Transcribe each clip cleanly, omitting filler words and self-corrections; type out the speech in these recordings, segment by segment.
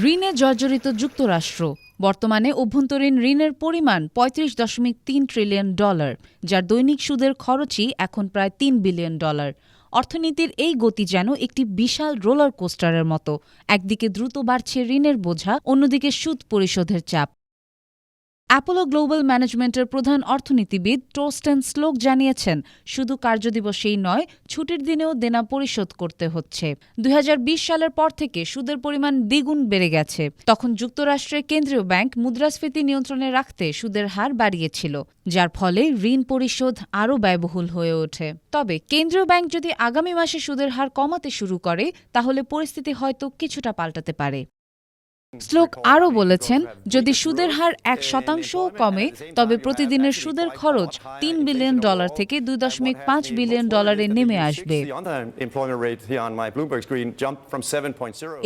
ঋণে জর্জরিত যুক্তরাষ্ট্র। বর্তমানে অভ্যন্তরীণ ঋণের পরিমাণ $৩৫.৩ ট্রিলিয়ন, যার দৈনিক সুদের খরচই এখন প্রায় $৩ বিলিয়ন। অর্থনীতির এই গতি যেন একটি বিশাল রোলার কোস্টারের মতো। একদিকে দ্রুত বাড়ছে ঋণের বোঝা, অন্যদিকে সুদ পরিশোধের চাপ। অ্যাপোলো গ্লোবাল ম্যানেজমেন্টের প্রধান অর্থনীতিবিদ টোরস্টেন স্লোক জানিয়েছেন, শুধু কার্যদিবসেই নয়, ছুটির দিনেও দেনা পরিশোধ করতে হচ্ছে। ২০২০ সালের পর থেকে সুদের পরিমাণ দ্বিগুণ বেড়ে গেছে। তখন যুক্তরাষ্ট্রের কেন্দ্রীয় ব্যাংক মুদ্রাস্ফীতি নিয়ন্ত্রণে রাখতে সুদের হার বাড়িয়েছিল, যার ফলে ঋণ পরিশোধ আরও ব্যয়বহুল হয়ে ওঠে। তবে কেন্দ্রীয় ব্যাংক যদি আগামী মাসে সুদের হার কমাতে শুরু করে, তাহলে পরিস্থিতি হয়তো কিছুটা পাল্টাতে পারে। স্লোক আরও বলেছেন, যদি সুদের হার 1% কমে, তবে প্রতিদিনের সুদের খরচ $৩ বিলিয়ন থেকে $2.৫ বিলিয়ন নেমে আসবে।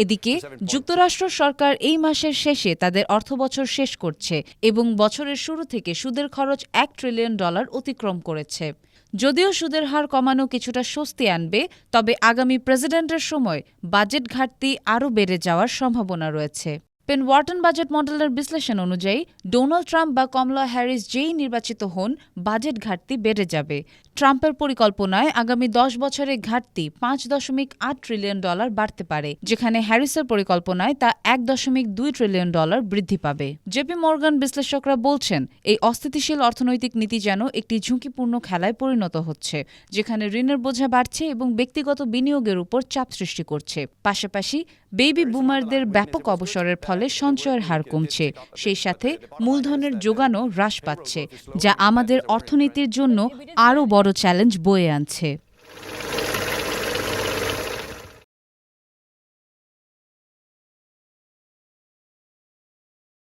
এদিকে যুক্তরাষ্ট্র সরকার এই মাসের শেষে তাদের অর্থবছর শেষ করছে এবং বছরের শুরু থেকে সুদের খরচ $1 ট্রিলিয়ন অতিক্রম করেছে। যদিও সুদের হার কমানো কিছুটা স্বস্তি আনবে, তবে আগামী প্রেসিডেন্টের সময় বাজেট ঘাটতি আরও বেড়ে যাওয়ার সম্ভাবনা রয়েছে। পেন ওয়ার্টন বাজেট মডেলের বিশ্লেষণ অনুযায়ী, ডোনাল্ড ট্রাম্প বা কমলা হ্যারিস যেই নির্বাচিত হন, বাজেট ঘাটতি বেড়ে যাবে। ট্রাম্পের পরিকল্পনায় আগামী 10 বছরে ঘাটতি $5.8 ট্রিলিয়ন বাড়তে পারে, যেখানে হ্যারিসের পরিকল্পনায় তা $1.2 ট্রিলিয়ন বৃদ্ধি পাবে। জেপি মর্গান বিশ্লেষকরা বলছেন, এই অস্থিতিশীল অর্থনৈতিক নীতি যেন একটি ঝুঁকিপূর্ণ খেলায় পরিণত হচ্ছে, যেখানে ঋণের বোঝা বাড়ছে এবং ব্যক্তিগত বিনিয়োগের উপর চাপ সৃষ্টি করছে। পাশাপাশি বেবি বুমারদের ব্যাপক অবসরের ফলে সঞ্চয়ের হার কমছে, সেই সাথে মূলধনের যোগানও হ্রাস পাচ্ছে, যা আমাদের অর্থনীতির জন্য আরও বড় চ্যালেঞ্জ বয়ে আনছে।